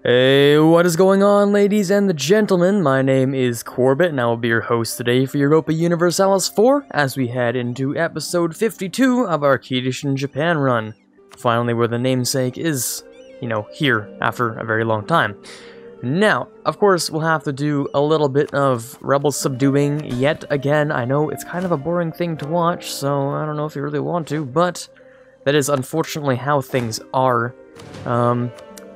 Hey, what is going on, ladies and gentlemen? My name is Quarbit, and I will be your host today for Europa Universalis 4 as we head into episode 52 of our Kirishitan Japan run. Finally, where the namesake is, here after a very long time. Now, of course, we'll have to do a little bit of rebel subduing yet again. I know it's kind of a boring thing to watch, so I don't know if you really want to, but that is unfortunately how things are.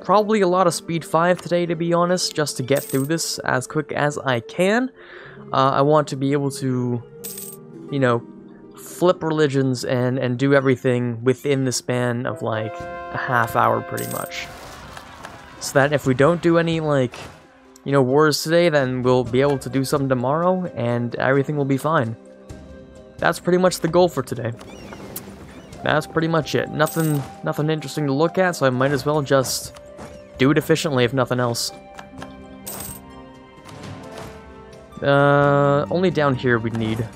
Probably a lot of speed 5 today, to be honest, just to get through this as quick as I can. I want to be able to, flip religions and do everything within the span of, like, a half hour, pretty much. So that if we don't do any, wars today, then we'll be able to do some tomorrow, and everything will be fine. That's pretty much the goal for today. That's pretty much it. Nothing interesting to look at, so I might as well just do it efficiently, if nothing else. Only down here we'd need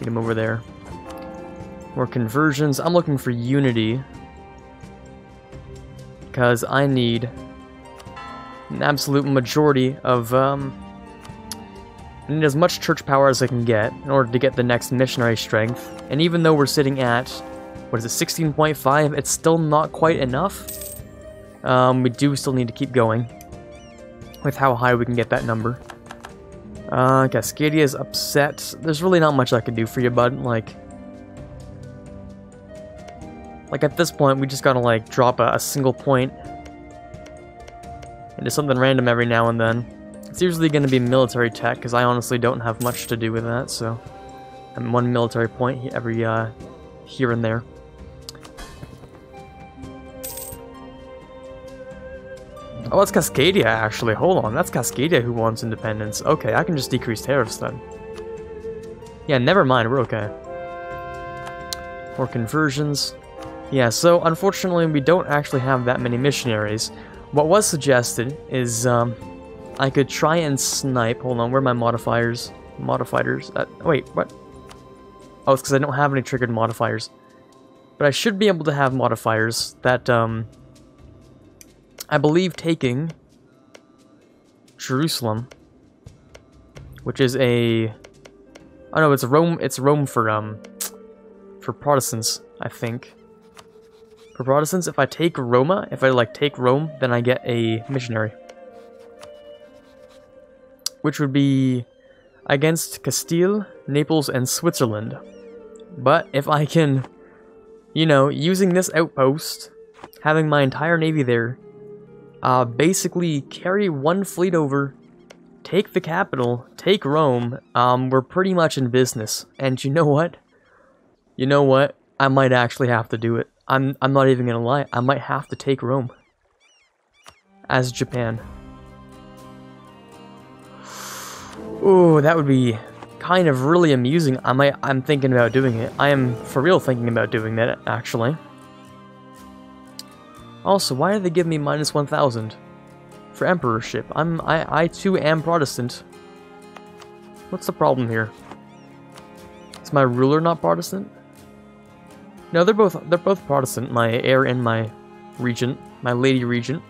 him over there. More conversions. I'm looking for unity, because I need an absolute majority of, I need as much church power as I can get in order to get the next missionary strength. And even though we're sitting at, what is it, 16.5, it's still not quite enough. We do still need to keep going with how high we can get that number. Cascadia is upset. There's really not much I can do for you, bud. Like at this point, we just gotta, drop a single point into something random every now and then. It's usually gonna be military tech, because I honestly don't have much to do with that, so I'm one military point every, here and there. Oh, that's Cascadia, actually. Hold on, that's Cascadia who wants independence. Okay, I can just decrease tariffs then. Yeah, never mind, we're okay. More conversions. Yeah, so unfortunately we don't actually have that many missionaries. What was suggested is, I could try and snipe. Hold on, where are my modifiers? Modifiers. Wait, what? Oh, it's because I don't have any triggered modifiers. But I should be able to have modifiers that, I believe taking Jerusalem, which is a, oh no, it's Rome for Protestants, I think. For Protestants, if I take Roma, take Rome, then I get a missionary. Which would be against Castile, Naples, and Switzerland. But if I can, using this outpost, having my entire navy there, basically carry one fleet over, take the capital, take Rome, we're pretty much in business. And you know what? I might actually have to do it. I'm not even gonna lie, I might have to take Rome. As Japan. Ooh, that would be kind of really amusing. I'm thinking about doing it. I am for real thinking about doing that, actually. Also, why did they give me minus 1,000 for emperorship? I too am Protestant. What's the problem here? Is my ruler not Protestant? No, they're both Protestant. My heir and my regent, my lady regent.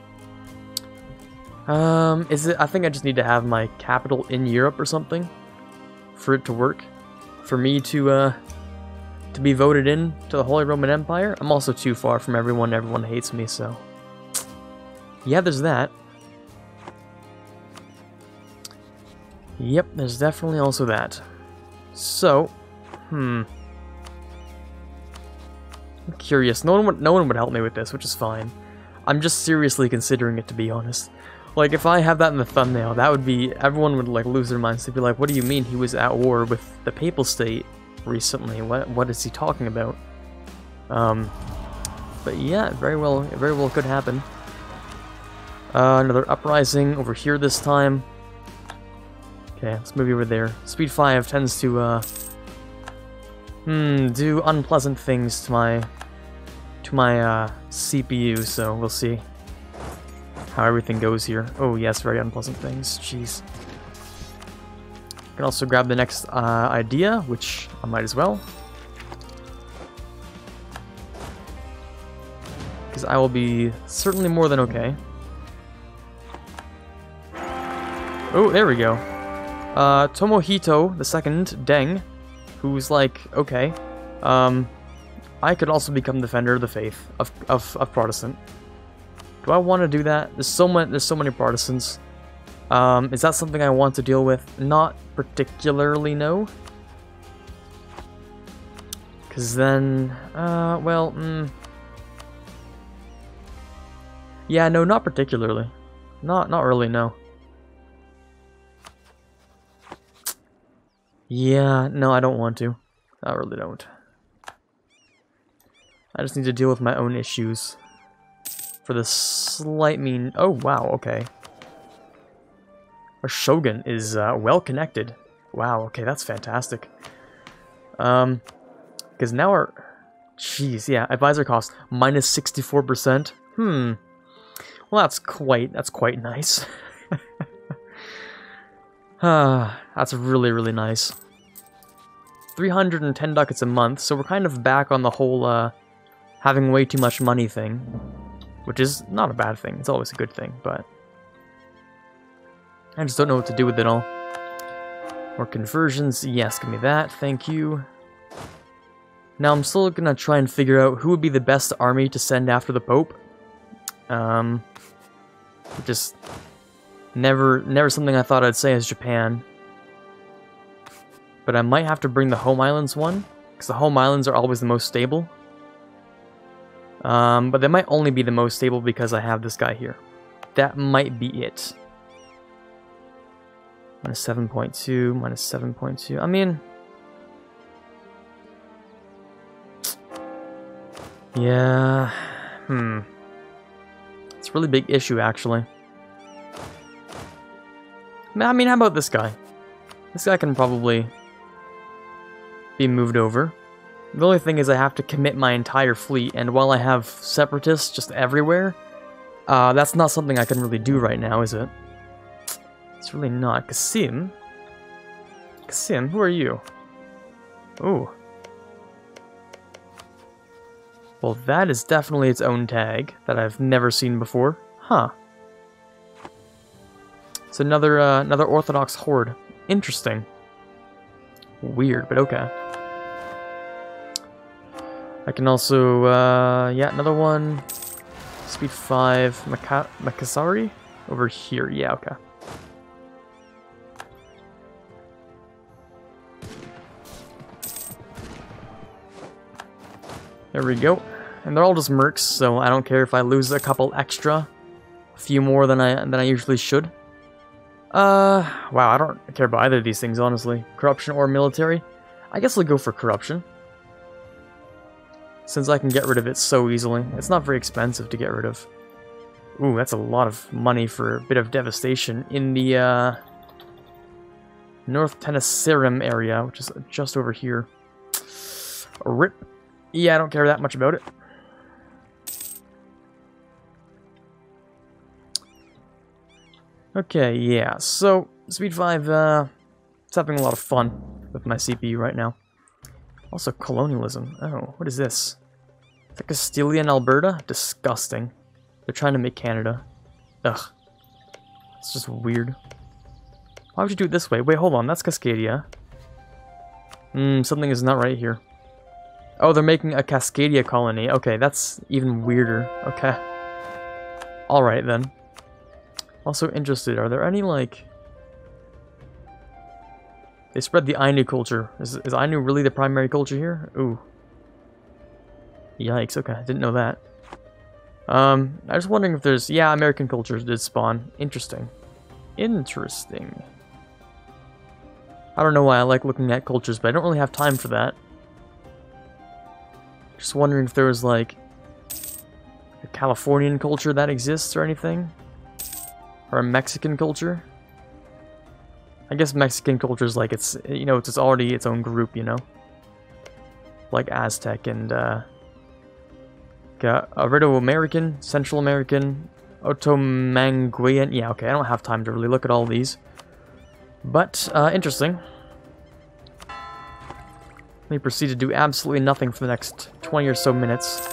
Is it? I think I just need to have my capital in Europe or something for it to work. For me to be voted in to the Holy Roman Empire. I'm also too far from everyone. Everyone hates me, so yeah, there's that. Yep, there's definitely also that. So, I'm curious. No one would help me with this, which is fine. I'm just seriously considering it, to be honest. Like, if I have that in the thumbnail, that would be, everyone would lose their minds. They'd be like, "What do you mean he was at war with the Papal State recently? What is he talking about?" But yeah, very well could happen. Another uprising over here this time. Okay, let's move over there. Speed 5 tends to do unpleasant things to my CPU, so we'll see how everything goes here. Oh yes, very unpleasant things. Jeez. Can also grab the next idea, which I might as well, because I will be certainly more than okay. Oh, there we go. Tomohito the second, Deng, who's like, okay, I could also become defender of the faith of Protestant. Do I want to do that? There's so many Protestants. Is that something I want to deal with? Not particularly, no. Because then, well, yeah, no, not particularly. Not really, no. Yeah, no, I don't want to. I really don't. I just need to deal with my own issues. For the slight mean... Oh, wow, okay. Our Shogun is well connected. Wow, okay, that's fantastic. Because now our... Jeez, yeah, advisor cost minus 64%. Well, that's quite nice. That's really, really nice. 310 ducats a month, so we're kind of back on the whole having way too much money thing. Which is not a bad thing, it's always a good thing, but... I just don't know what to do with it all. More conversions, yes, give me that, thank you. Now I'm still gonna try and figure out who would be the best army to send after the Pope. Just never something I thought I'd say as Japan. But I might have to bring the Home Islands one, because the Home Islands are always the most stable. But they might only be the most stable because I have this guy here. That might be it. Minus 7.2, minus 7.2. I mean... Yeah... It's a really big issue, actually. I mean, how about this guy? This guy can probably be moved over. The only thing is I have to commit my entire fleet, and while I have separatists just everywhere, that's not something I can really do right now, is it? It's really not. Qasim? Qasim, who are you? Ooh. Well, that is definitely its own tag that I've never seen before. Huh. It's another Orthodox horde. Interesting. Weird, but okay. I can also, yeah, another one. Speed 5, Makassari? Over here, yeah, okay. There we go. And they're all just mercs, so I don't care if I lose a couple extra. A few more than I usually should. Wow, I don't care about either of these things, honestly. Corruption or military? I guess I'll go for corruption. Since I can get rid of it so easily. It's not very expensive to get rid of. Ooh, that's a lot of money for a bit of devastation in the, North Tenasserim area, which is just over here. RIP. Yeah, I don't care that much about it. Okay, yeah, so Speed 5, it's having a lot of fun with my CPU right now. Also, colonialism. Oh, what is this? The Castilian Alberta? Disgusting. They're trying to make Canada. Ugh. It's just weird. Why would you do it this way? Wait, hold on, that's Cascadia. Something is not right here. Oh, they're making a Cascadia colony. Okay, that's even weirder. Okay. Alright, then. Also interested, are there any, like... They spread the Ainu culture. Is Ainu really the primary culture here? Ooh. Yikes, okay, I didn't know that. I was wondering if there's... Yeah, American cultures did spawn. Interesting. Interesting. I don't know why I like looking at cultures, but I don't really have time for that. Just wondering if there was, like, a Californian culture that exists or anything? Or a Mexican culture? I guess Mexican culture is like, it's, you know, it's already its own group, you know? Like Aztec and, Arido-American, Central American, Otomanguean. Yeah, okay, I don't have time to really look at all these. But, interesting. Let me proceed to do absolutely nothing for the next 20 or so minutes.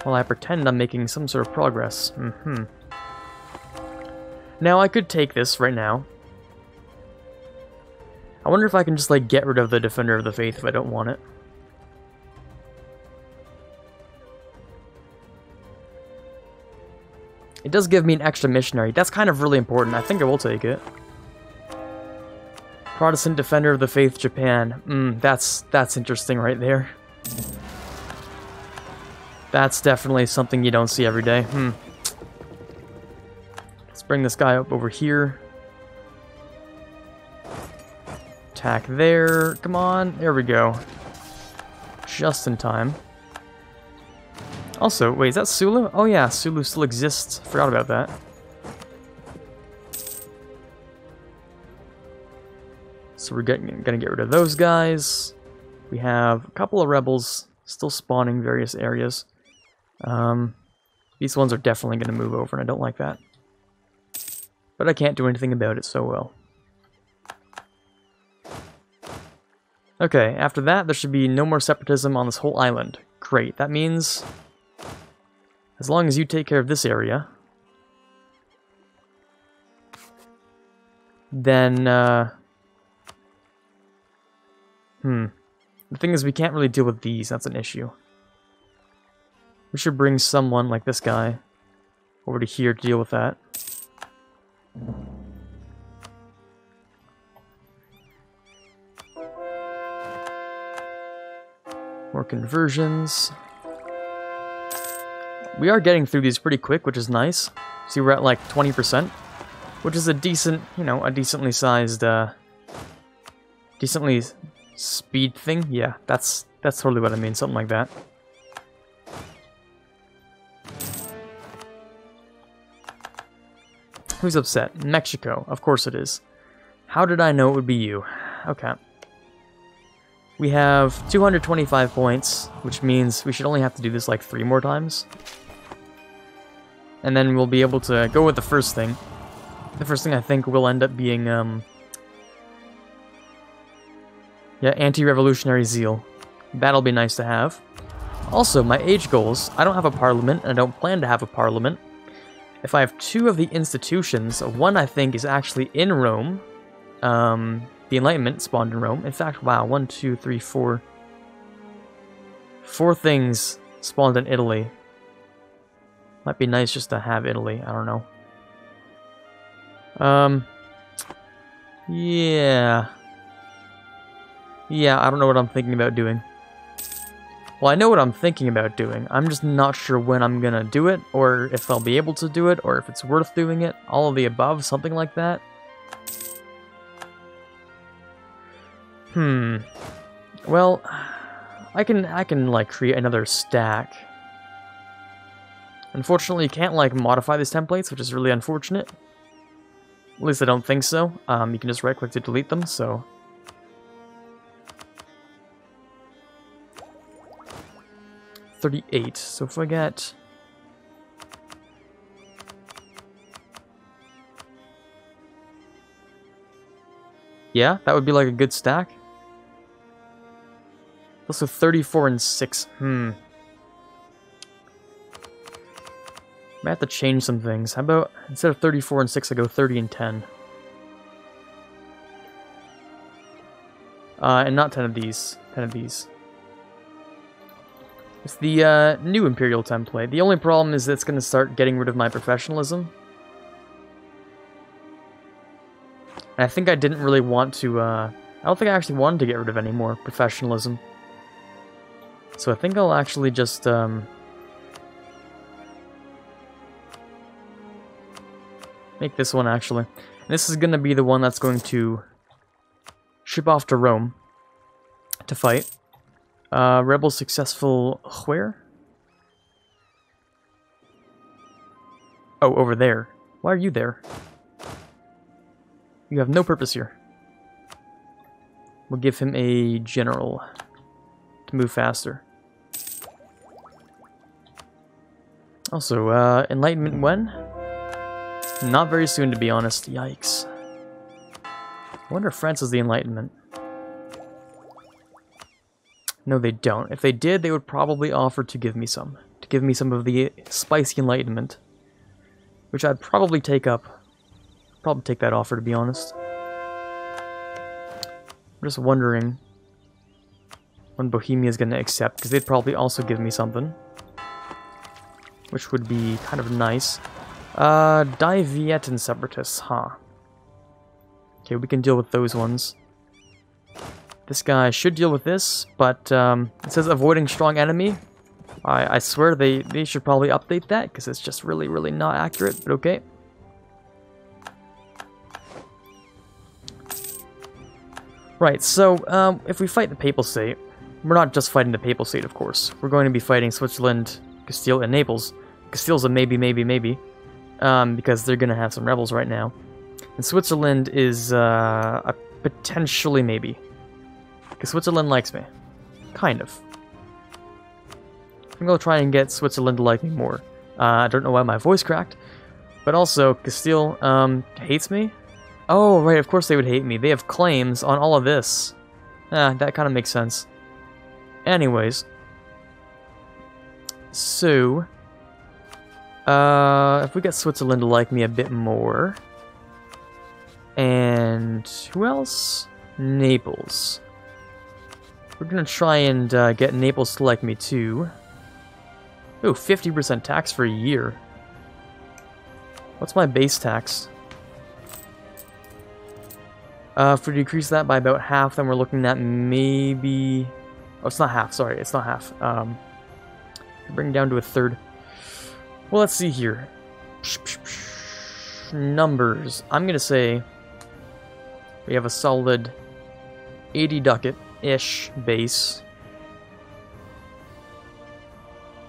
While I pretend I'm making some sort of progress. Now, I could take this right now. I wonder if I can just, like, get rid of the Defender of the Faith if I don't want it. It does give me an extra missionary. That's kind of really important. I think I will take it. Protestant Defender of the Faith, Japan. That's interesting right there. That's definitely something you don't see every day. Let's bring this guy up over here. Attack there. Come on. There we go. Just in time. Also, wait, is that Sulu? Oh yeah, Sulu still exists. Forgot about that. So we're gonna get rid of those guys. We have a couple of rebels still spawning various areas. These ones are definitely going to move over, and I don't like that. But I can't do anything about it so well. Okay, after that, there should be no more separatism on this whole island. Great, that means as long as you take care of this area, then, the thing is, we can't really deal with these, that's an issue. We should bring someone, like this guy, over to here to deal with that. More conversions. We are getting through these pretty quick, which is nice. See, we're at like 20%, which is a decent, you know, a decently sized, decently speed thing. Yeah, that's totally what I mean, something like that. Who's upset? Mexico, of course it is. How did I know it would be you? Okay. We have 225 points, which means we should only have to do this like 3 more times. And then we'll be able to go with the first thing. The first thing I think will end up being, yeah, anti-revolutionary zeal. That'll be nice to have. Also, my age goals. I don't have a parliament, and I don't plan to have a parliament. If I have 2 of the institutions, one I think is actually in Rome. The Enlightenment spawned in Rome. In fact, wow, 1, 2, 3, 4. 4 things spawned in Italy. Might be nice just to have Italy, I don't know. Yeah. Yeah, I don't know what I'm thinking about doing. Well, I know what I'm thinking about doing. I'm just not sure when I'm gonna do it, or if I'll be able to do it, or if it's worth doing it. All of the above, something like that. Well, I can like create another stack. Unfortunately, you can't like modify these templates, which is really unfortunate. At least I don't think so. You can just right-click to delete them, so 38. So if I get yeah, that would be like a good stack. Also 34 and 6. Might have to change some things. How about instead of 34 and 6, I go 30 and 10. And not 10 of these. 10 of these. It's the new Imperial template. The only problem is that it's going to start getting rid of my professionalism. And I think I didn't really want to, I don't think I actually wanted to get rid of any more professionalism. So I think I'll actually just, make this one, actually. And this is going to be the one that's going to ship off to Rome to fight. Rebel successful where? Oh, over there. Why are you there? You have no purpose here. We'll give him a general to move faster. Also, Enlightenment when? Not very soon, to be honest. Yikes. I wonder if France is the Enlightenment. No, they don't. If they did, they would probably offer to give me some. To give me some of the spicy Enlightenment. Which I'd probably take up. Probably take that offer, to be honest. I'm just wondering when Bohemia is going to accept, because they'd probably also give me something, which would be kind of nice. Divietan Separatists, huh? Okay, we can deal with those ones. This guy should deal with this, but it says avoiding strong enemy. I swear they should probably update that, because it's just really, really not accurate, but okay. Right, so if we fight the Papal State, we're not just fighting the Papal State, of course. We're going to be fighting Switzerland, Castile, and Naples. Castile's a maybe, because they're going to have some rebels right now. And Switzerland is a potentially maybe. Because Switzerland likes me. Kind of. I'm going to try and get Switzerland to like me more. I don't know why my voice cracked. But also, Castile hates me. Oh, right, of course they would hate me. They have claims on all of this. That kind of makes sense. Anyways. So, if we get Switzerland to like me a bit more. And who else? Naples. We're gonna try and get Naples to like me too. Ooh, 50% tax for a year. What's my base tax? If we decrease that by about half, then we're looking at maybe... Oh, it's not half, sorry, it's not half. Bring it down to a third. Well, let's see here. Numbers. I'm gonna say we have a solid 80 ducat-ish base.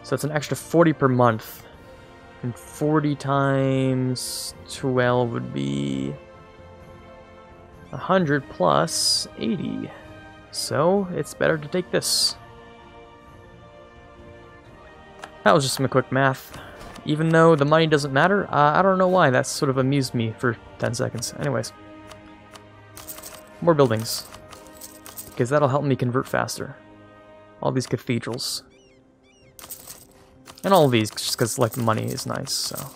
So it's an extra 40 per month. And 40 times 12 would be 100 plus 80. So it's better to take this. That was just some quick math. Even though the money doesn't matter, I don't know why. That sort of amused me for 10 seconds. Anyways. More buildings. Because that'll help me convert faster. All these cathedrals. And all of these, just because, like, money is nice, so.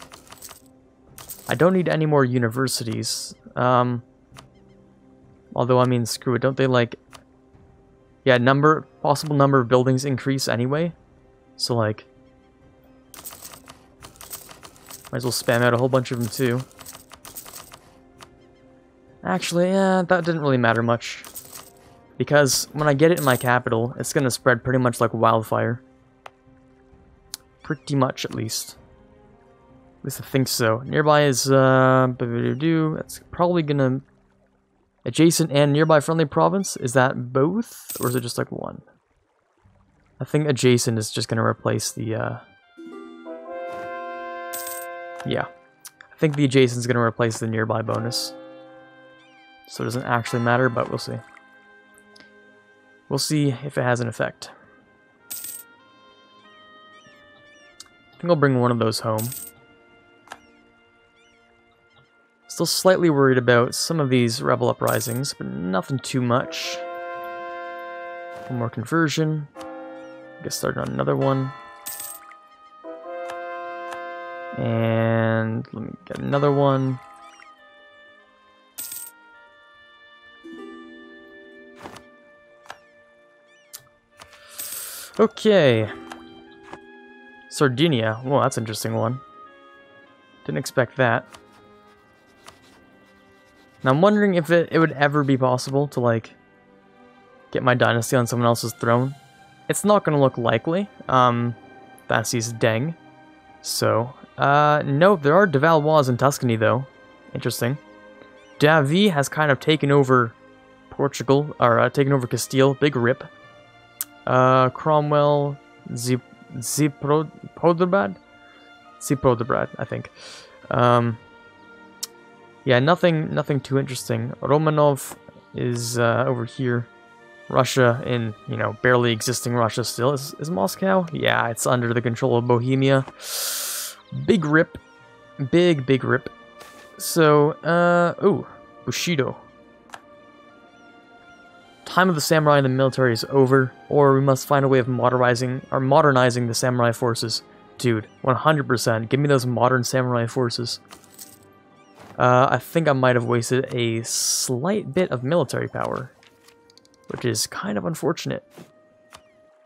I don't need any more universities. Although, I mean, screw it. Don't they, like... Yeah, possible number of buildings increase anyway. So, like... Might as well spam out a whole bunch of them, too. Actually, yeah, that didn't really matter much. Because when I get it in my capital, it's going to spread pretty much like wildfire. Pretty much, at least. At least I think so. Nearby is, that's probably going to... Adjacent and nearby friendly province? Is that both? Or is it just like one? I think adjacent is just going to replace the, Yeah. I think the adjacent is going to replace the nearby bonus. So it doesn't actually matter, but we'll see. We'll see if it has an effect. I think I'll bring one of those home. Still slightly worried about some of these rebel uprisings, but nothing too much. One more conversion. Get started on another one. And let me get another one. Okay. Sardinia. Well, that's an interesting one. Didn't expect that. Now, I'm wondering if it would ever be possible to, like, get my dynasty on someone else's throne. It's not going to look likely. Fancy's deng. So, no, there are de Valois in Tuscany, though. Interesting. Davy has kind of taken over Portugal, or taken over Castile. Big rip. Cromwell, Ziprodobrad, I think. Yeah, nothing too interesting. Romanov is over here. Russia in, you know, barely existing Russia still. Is Moscow? Yeah, it's under the control of Bohemia. Big rip. Big rip. So, ooh, Bushido. Time of the samurai in the military is over, or we must find a way of modernizing the samurai forces. Dude, 100%. Give me those modern samurai forces. I think I might have wasted a slight bit of military power. which is kind of unfortunate.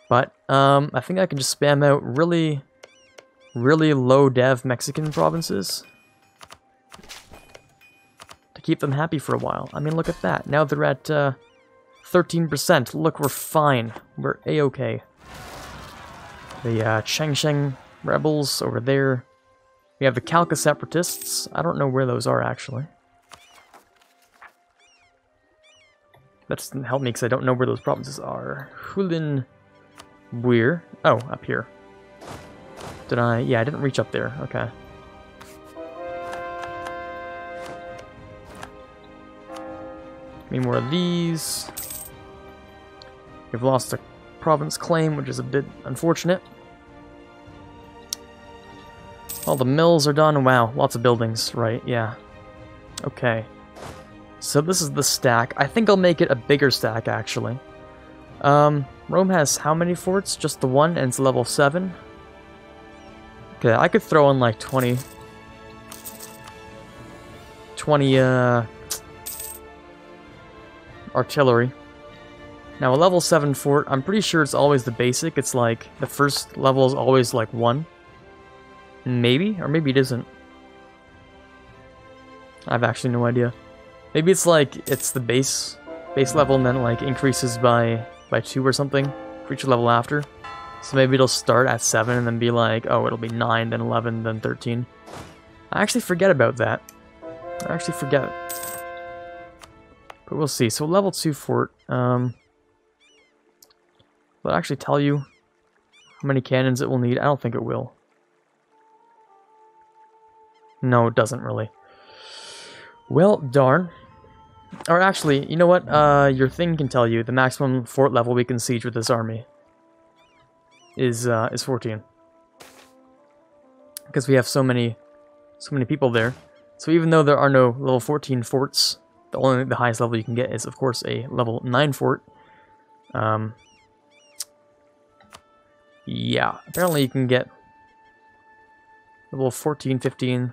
But I think I can just spam out really low dev Mexican provinces to keep them happy for a while. I mean, look at that. Now they're at 13%. Look, we're fine. We're a-okay. The Cheng rebels over there. We have the Khalkha separatists. I don't know where those are, actually. That doesn't help me because I don't know where those provinces are. Hulin Buir. Oh, up here. Did I? Yeah, I didn't reach up there. Okay. Need more of these. We've lost a province claim, which is a bit unfortunate. All the mills are done. Wow, lots of buildings. Right, yeah. Okay. So this is the stack. I think I'll make it a bigger stack, actually. Rome has how many forts? Just the one, and it's level 7. Okay, I could throw in like 20 artillery. Now a level 7 fort, I'm pretty sure it's always the basic. It's like, the first level is always like 1. Maybe? Or maybe it isn't. I have actually no idea. Maybe it's like, it's the base level and then like increases by 2 or something for each level after. So maybe it'll start at 7 and then be like, oh, it'll be 9, then 11, then 13. I actually forget about that. I actually forget. But we'll see. So level 2 fort. Will it actually tell you how many cannons it will need? I don't think it will. No, it doesn't really. Well, darn. Or actually, you know what? Your thing can tell you the maximum fort level we can siege with this army is 14. Because we have so many people there. So even though there are no level 14 forts, the highest level you can get is, of course, a level 9 fort. Yeah, apparently you can get level 14, 15,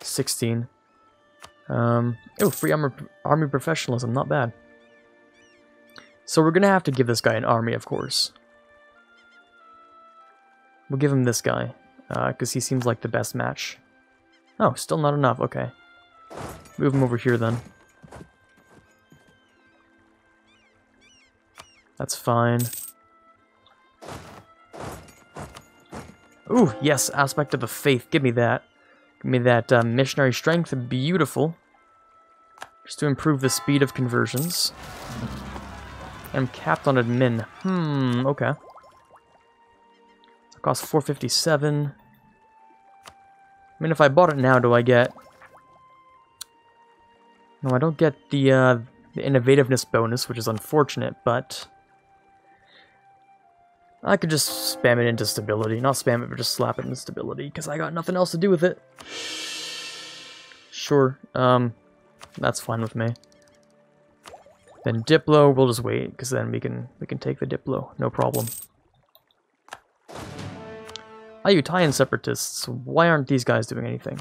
16. Oh, free army professionalism, not bad. So we're gonna have to give this guy an army, of course. We'll give him this guy, because he seems like the best match. Oh, still not enough, okay. Move him over here then. That's fine. Ooh, yes, aspect of the faith, give me that. Give me that missionary strength, beautiful. Just to improve the speed of conversions. I'm capped on admin. Okay. It costs 457. I mean, if I bought it now, do I get... No, I don't get the innovativeness bonus, which is unfortunate, but... I could just spam it into stability. Not spam it, but just slap it into stability, because I got nothing else to do with it. Sure, that's fine with me. Then Diplo, we'll just wait, because then we can take the Diplo, no problem. Ayutthaya separatists, why aren't these guys doing anything?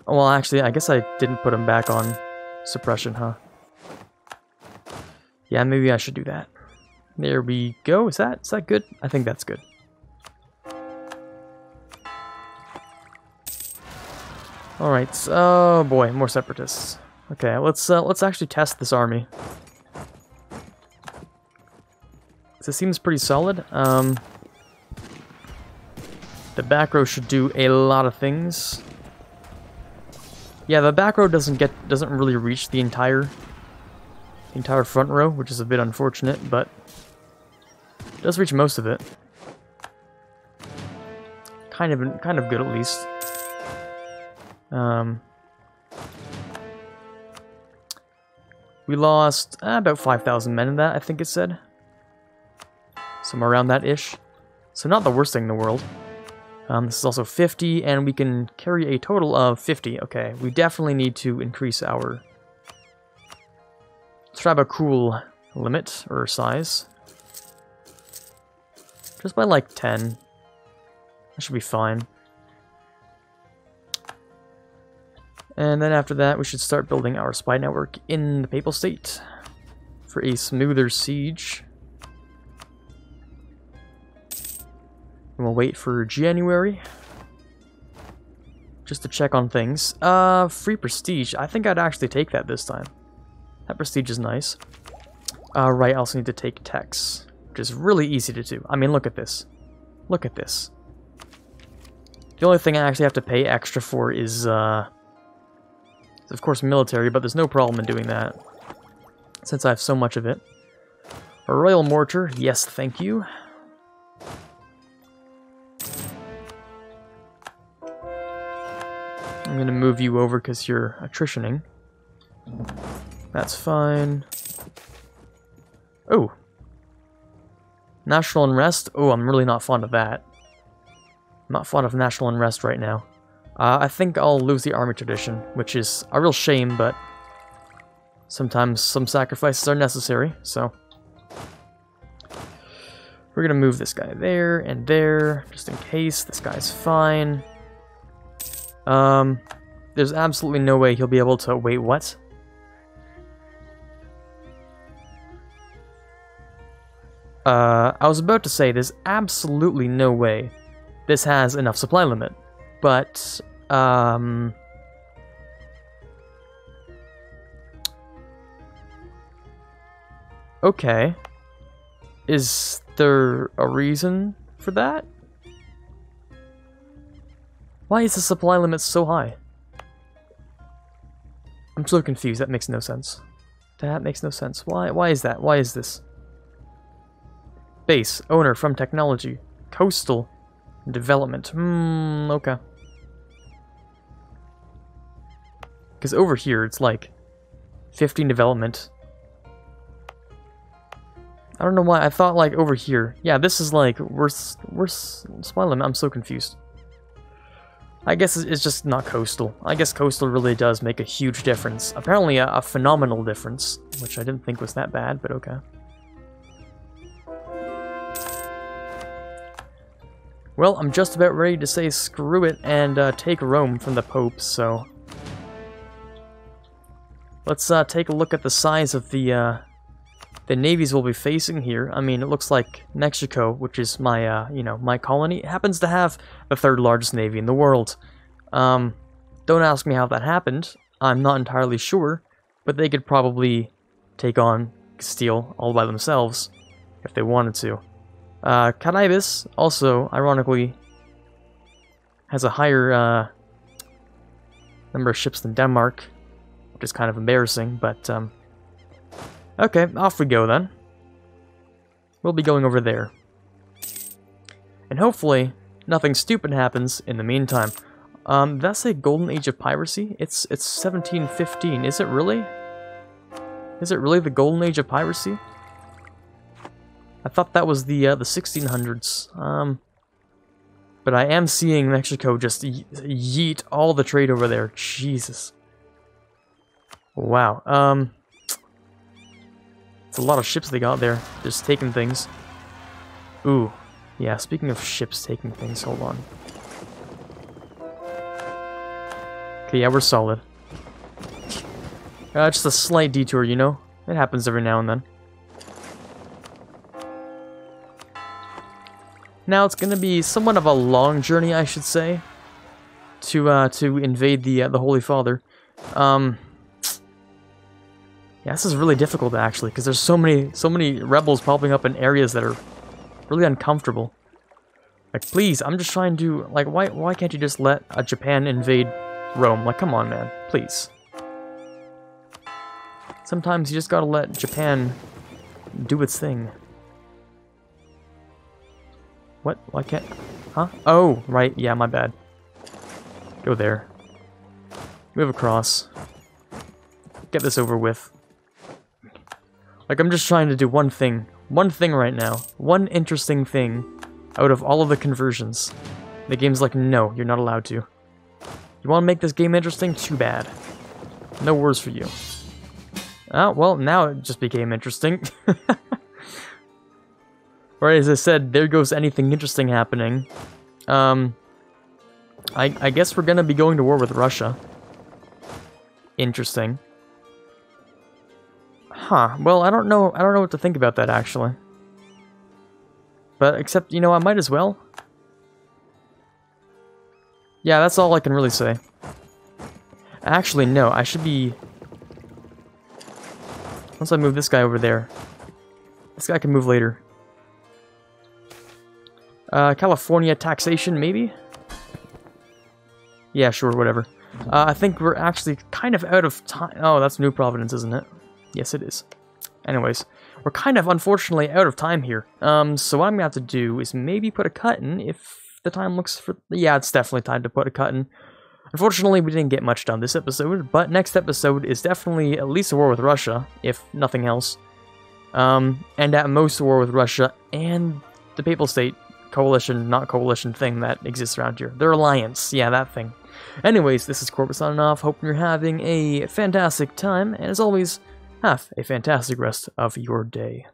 Oh, well, actually, I guess I didn't put them back on suppression, huh? Yeah, maybe I should do that. There we go. Is that good? I think that's good. All right. Oh boy, more separatists. Okay, let's actually test this army. This seems pretty solid. The back row should do a lot of things. Yeah, the back row doesn't really reach the entire front row, which is a bit unfortunate, but it does reach most of it. Kind of good at least. We lost about 5,000 men in that, I think it said. Somewhere around that ish. So not the worst thing in the world. This is also 50, and we can carry a total of 50. Okay, we definitely need to increase our Trabacool limit, or size. Just by like 10. That should be fine. And then after that, we should start building our spy network in the Papal State for a smoother siege. And we'll wait for January just to check on things. Free prestige. I think I'd actually take that this time. That prestige is nice. Right, I also need to take techs, which is really easy to do. I mean, look at this. Look at this. The only thing I actually have to pay extra for is, of course, military, but there's no problem in doing that, since I have so much of it. A royal mortar, yes, thank you. I'm gonna move you over because you're attritioning. That's fine. Oh. National unrest? Oh, I'm really not fond of that. I'm not fond of national unrest right now. I think I'll lose the army tradition, which is a real shame, but sometimes some sacrifices are necessary, so. We're gonna move this guy there and there, just in case. This guy's fine. There's absolutely no way he'll be able to... Wait, what? I was about to say, there's absolutely no way this has enough supply limit, but, okay. Is there a reason for that? Why is the supply limit so high? I'm so confused, that makes no sense. That makes no sense. Why is that? Why is this? Base, owner from technology, coastal, development. Okay. Because over here, it's like 15 development. I don't know why, I thought like over here. Yeah, this is like, worse supply limit, I'm so confused. I guess it's just not coastal. I guess coastal really does make a huge difference. Apparently a phenomenal difference, which I didn't think was that bad, but okay. Well, I'm just about ready to say screw it and take Rome from the Pope, so... Let's take a look at the size of the navies we'll be facing here. I mean, it looks like Mexico, which is my, you know, my colony, happens to have the third largest navy in the world. Don't ask me how that happened. I'm not entirely sure, but they could probably take on Castile all by themselves if they wanted to. Caribis also, ironically, has a higher number of ships than Denmark, which is kind of embarrassing, but okay, off we go then. We'll be going over there. And hopefully, nothing stupid happens in the meantime. That's a golden age of piracy? It's 1715. Is it really? Is it really the golden age of piracy? I thought that was the 1600s. But I am seeing Mexico just yeet all the trade over there. Jesus. Wow. It's a lot of ships they got there, just taking things. Ooh. Yeah, speaking of ships taking things, hold on. Okay, yeah, we're solid. Just a slight detour, you know? It happens every now and then. Now it's gonna be somewhat of a long journey, I should say, to invade the Holy Father. Yeah, this is really difficult actually, because there's so many rebels popping up in areas that are really uncomfortable. Like, please, I'm just trying to, like, why can't you just let Japan invade Rome? Like, come on, man, please. Sometimes you just gotta let Japan do its thing. What? Why can't... Huh? Oh, right. Yeah, my bad. Go there. Move across. Get this over with. Like, I'm just trying to do one thing. One thing right now. One interesting thing out of all of the conversions. The game's like, no, you're not allowed to. You want to make this game interesting? Too bad. No words for you. Oh, well, now it just became interesting. Or as I said, there goes anything interesting happening. I guess we're gonna be going to war with Russia. Interesting. Huh. Well, I don't know what to think about that, actually. But, except, you know, I might as well. Yeah, that's all I can really say. Actually, no, I should be... Once I move this guy over there. This guy can move later. California taxation, maybe? Yeah, sure, whatever. I think we're actually kind of out of time. Oh, that's New Providence, isn't it? Yes, it is. Anyways, we're kind of, unfortunately, out of time here. So what I'm gonna have to do is maybe put a cut in if the time looks for... Yeah, it's definitely time to put a cut in. Unfortunately, we didn't get much done this episode, but next episode is definitely at least a war with Russia, if nothing else. And at most a war with Russia and the Papal State coalition, not coalition thing that exists around here. Their alliance, yeah, that thing. Anyways, this is Quarbit signing off. Hope you're having a fantastic time, and as always, have a fantastic rest of your day.